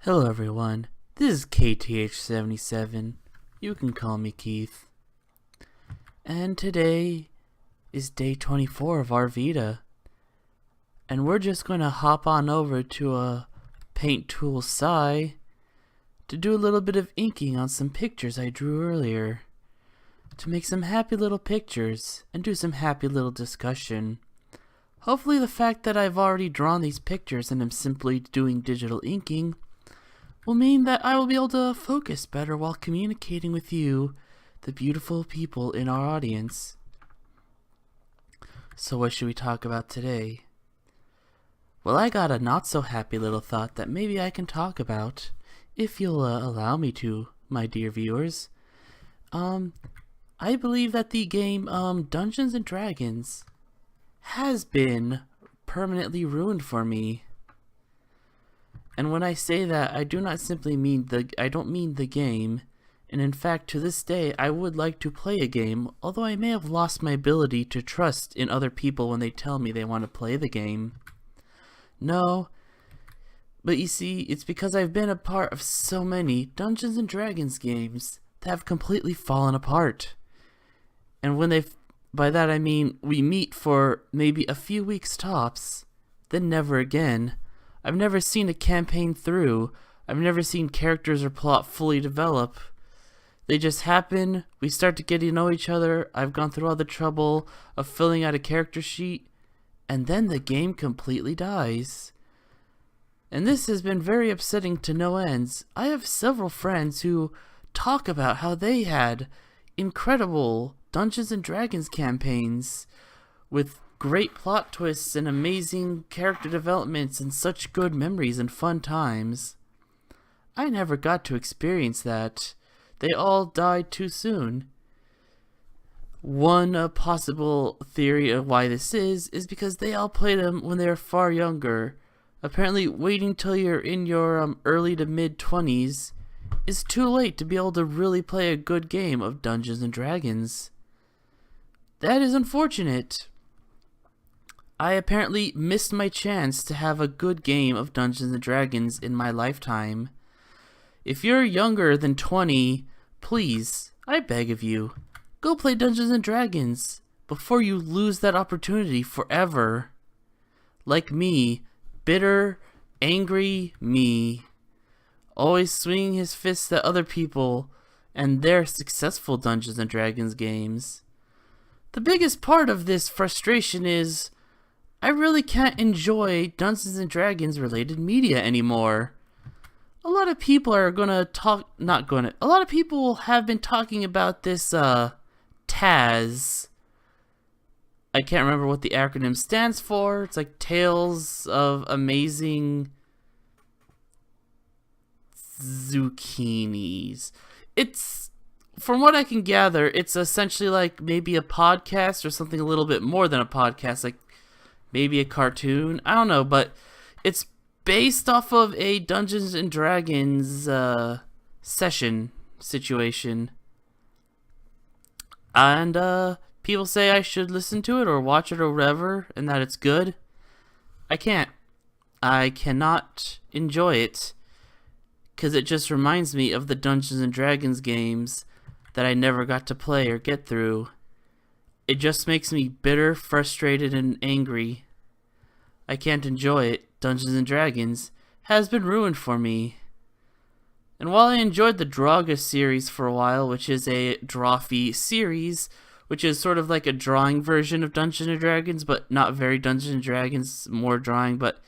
Hello everyone, this is KTH77. You can call me Keith. And today is day 24 of our Vita. And we're just going to hop on over to a paint tool Sai to do a little bit of inking on some pictures I drew earlier. To make some happy little pictures and do some happy little discussion. Hopefully the fact that I've already drawn these pictures and am simply doing digital inking will mean that I will be able to focus better while communicating with you, the beautiful people in our audience. So what should we talk about today? Well, I got a not so happy little thought that maybe I can talk about, if you'll allow me to, my dear viewers. I believe that the game Dungeons and Dragons has been permanently ruined for me. And when I say that, I do not simply mean I don't mean the game. And in fact, to this day, I would like to play a game, although I may have lost my ability to trust in other people when they tell me they want to play the game. No, but you see, it's because I've been a part of so many Dungeons and Dragons games that have completely fallen apart. And when by that I mean we meet for maybe a few weeks tops, then never again. I've never seen a campaign through. I've never seen characters or plot fully develop. They just happen, we start to get to know each other, I've gone through all the trouble of filling out a character sheet, and then the game completely dies. And this has been very upsetting to no ends. I have several friends who talk about how they had incredible Dungeons and Dragons campaigns with great plot twists and amazing character developments and such good memories and fun times. I never got to experience that. They all died too soon. One possible theory of why this is because they all played them when they were far younger. Apparently waiting till you're in your early to mid-20s is too late to be able to really play a good game of Dungeons and Dragons. That is unfortunate. I apparently missed my chance to have a good game of Dungeons & Dragons in my lifetime. If you're younger than 20, please, I beg of you, go play Dungeons & Dragons before you lose that opportunity forever. Like me, bitter, angry me, always swinging his fists at other people and their successful Dungeons & Dragons games. The biggest part of this frustration is I really can't enjoy Dungeons and Dragons related media anymore. A lot of people are a lot of people have been talking about this TAS. I can't remember what the acronym stands for. It's like Tales of Amazing Zucchinis. From what I can gather, it's essentially like maybe a podcast or something a little bit more than a podcast, like maybe a cartoon. I don't know, but it's based off of a Dungeons and Dragons session situation. And people say I should listen to it or watch it or whatever, and that it's good. I can't. I cannot enjoy it, because it just reminds me of the Dungeons and Dragons games that I never got to play or get through. It just makes me bitter, frustrated, and angry. I can't enjoy it. Dungeons and Dragons has been ruined for me. And while I enjoyed the Draga series for a while, which is a Drawfee series, which is sort of like a drawing version of Dungeons and Dragons, but not very Dungeons and Dragons, more drawing, but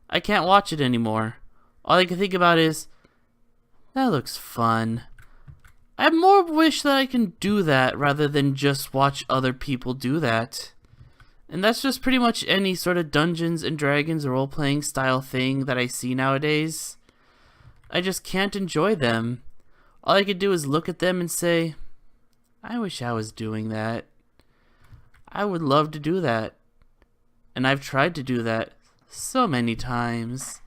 I can't watch it anymore. All I can think about is, that looks fun. I more wish that I can do that rather than just watch other people do that. And that's just pretty much any sort of Dungeons and Dragons role-playing style thing that I see nowadays. I just can't enjoy them. All I could do is look at them and say, I wish I was doing that. I would love to do that. And I've tried to do that so many times.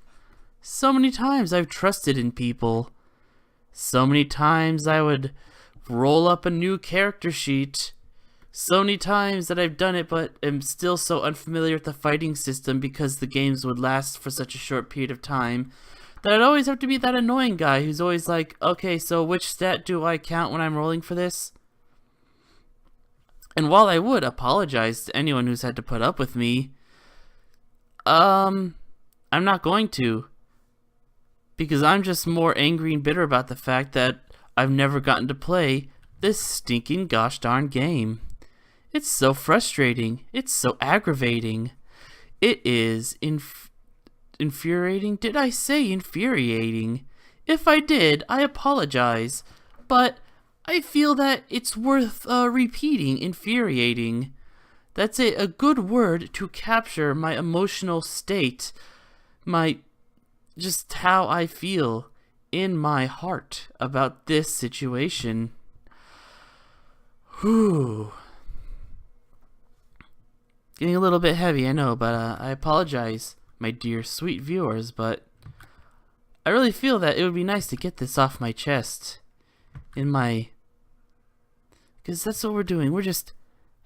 So many times I've trusted in people. So many times I would roll up a new character sheet so many times that I've done it, but am still so unfamiliar with the fighting system because the games would last for such a short period of time, that I'd always have to be that annoying guy who's always like, okay, so which stat do I count when I'm rolling for this? And while I would apologize to anyone who's had to put up with me, I'm not going to. Because I'm just more angry and bitter about the fact that I've never gotten to play this stinking gosh darn game. It's so frustrating. It's so aggravating. It is infuriating. Did I say infuriating? If I did, I apologize. But I feel that it's worth repeating infuriating. That's a good word to capture my emotional state. Just how I feel in my heart about this situation. Whew. Getting a little bit heavy, I know, but I apologize, my dear sweet viewers, but I really feel that it would be nice to get this off my chest. Because that's what we're doing. We're just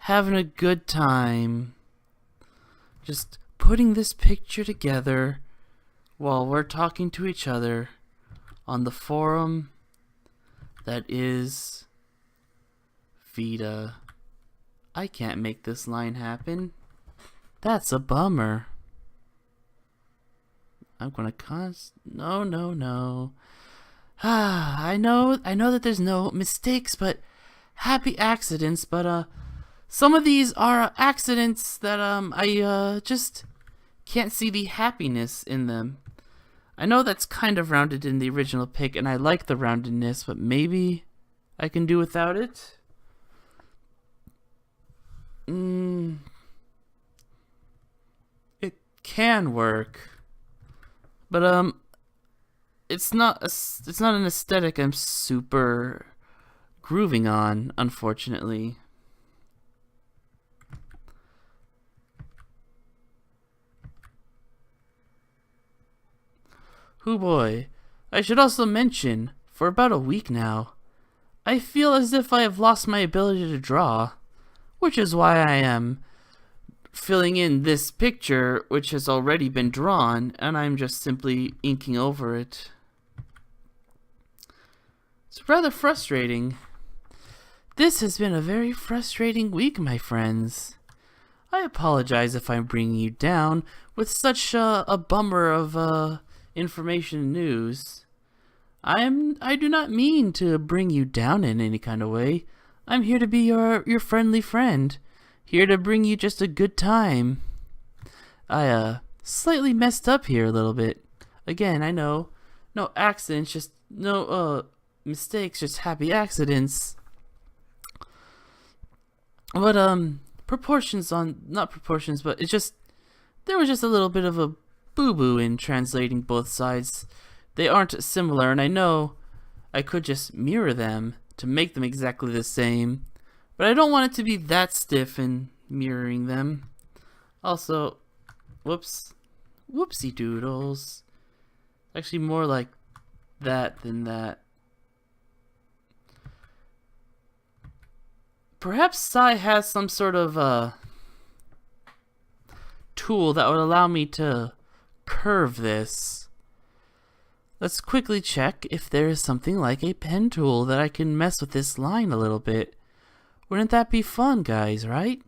having a good time. Just putting this picture together while we're talking to each other on the forum that is Vita. I can't make this line happen. That's a bummer. I'm gonna no. I know that there's no mistakes, but happy accidents, but some of these are accidents that I just can't see the happiness in them. I know that's kind of rounded in the original pic, and I like the roundedness, but maybe I can do without it. It can work, but it's not an aesthetic I'm super grooving on, unfortunately. Hoo boy. I should also mention, for about a week now, I feel as if I have lost my ability to draw, which is why I am filling in this picture which has already been drawn, and I'm just simply inking over it. It's rather frustrating. This has been a very frustrating week, my friends. I apologize if I'm bringing you down with such a bummer of information and news. I do not mean to bring you down in any kind of way. I'm here to be your friendly friend. Here to bring you just a good time. I slightly messed up here a little bit. Again, I know. No accidents, just no mistakes, just happy accidents. But not proportions, but it's just there was just a little bit of a boo-boo in translating both sides. They aren't similar, and I know I could just mirror them to make them exactly the same, but I don't want it to be that stiff in mirroring them. Also, whoopsie doodles. Actually more like that than that. Perhaps Sai has some sort of tool that would allow me to curve this. Let's quickly check if there is something like a pen tool that I can mess with this line a little bit. Wouldn't that be fun, guys, right?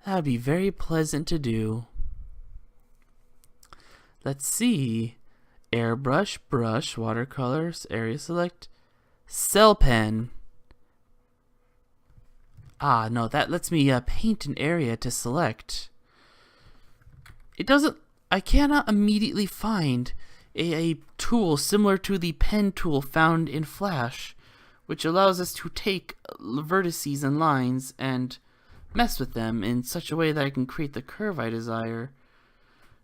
That would be very pleasant to do. Let's see. Airbrush, brush, watercolors, area select, cell pen. Ah, no, that lets me paint an area to select. I cannot immediately find a tool similar to the pen tool found in Flash, which allows us to take vertices and lines and mess with them in such a way that I can create the curve I desire.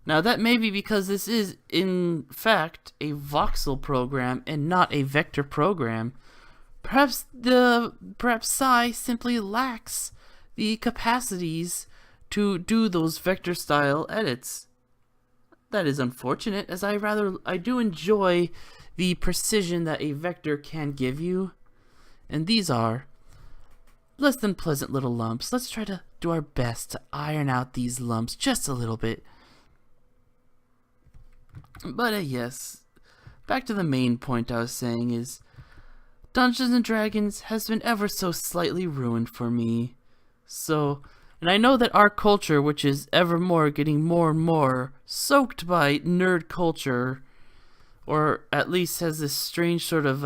Now that may be because this is in fact a voxel program and not a vector program. Perhaps Sai simply lacks the capacities to do those vector style edits. That is unfortunate, as I do enjoy the precision that a vector can give you. And these are less than pleasant little lumps. Let's try to do our best to iron out these lumps just a little bit. But yes, back to the main point I was saying is Dungeons and Dragons has been ever so slightly ruined for me. So, and I know that our culture, which is ever more getting more and more soaked by nerd culture, or at least has this strange sort of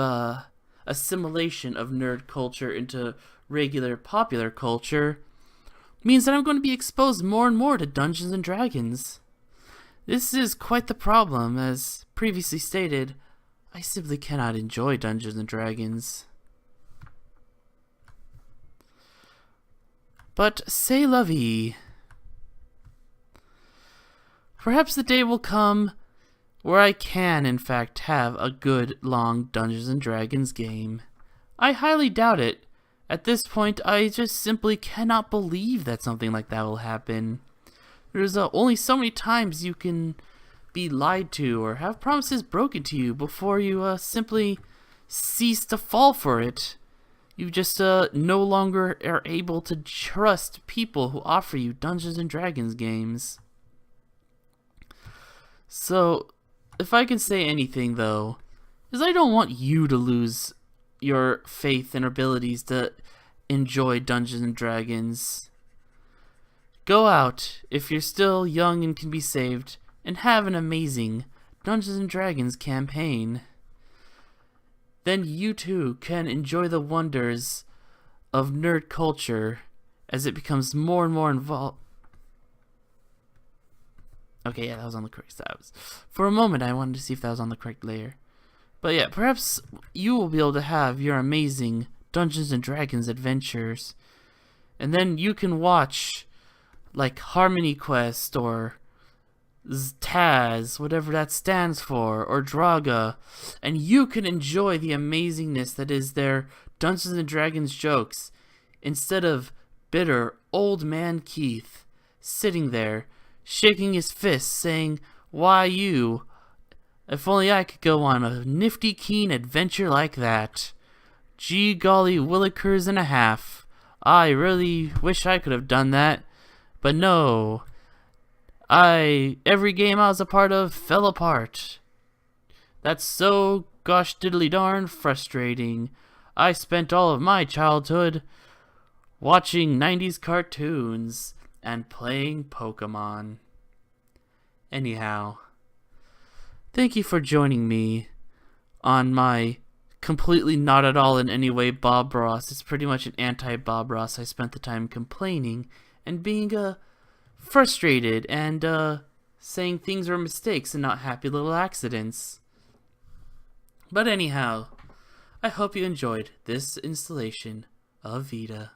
assimilation of nerd culture into regular popular culture, means that I'm going to be exposed more and more to Dungeons and Dragons. This is quite the problem. As previously stated, I simply cannot enjoy Dungeons and Dragons. But c'est la vie. Perhaps the day will come where I can, in fact, have a good, long Dungeons and Dragons game. I highly doubt it. At this point, I just simply cannot believe that something like that will happen. There's only so many times you can be lied to or have promises broken to you before you simply cease to fall for it. You just no longer are able to trust people who offer you Dungeons and Dragons games. So, if I can say anything though, is I don't want you to lose your faith and abilities to enjoy Dungeons and Dragons. Go out, if you're still young and can be saved, and have an amazing Dungeons and Dragons campaign. Then you too can enjoy the wonders of nerd culture as it becomes more and more involved. Okay, yeah, that was on the correct side. For a moment, I wanted to see if that was on the correct layer. But yeah, perhaps you will be able to have your amazing Dungeons and Dragons adventures. And then you can watch, like, Harmony Quest, or Taz, whatever that stands for, or Draga, and you can enjoy the amazingness that is their Dungeons and Dragons jokes, instead of bitter old man Keith sitting there, shaking his fist, saying, "Why you? If only I could go on a nifty keen adventure like that. Gee golly willikers and a half. I really wish I could have done that. But no. Every game I was a part of fell apart. That's so gosh diddly darn frustrating. I spent all of my childhood watching 90s cartoons and playing Pokemon." Anyhow, thank you for joining me on my completely not at all in any way Bob Ross. It's pretty much an anti-Bob Ross. I spent the time complaining and being frustrated and saying things were mistakes and not happy little accidents. But anyhow, I hope you enjoyed this installation of Vita.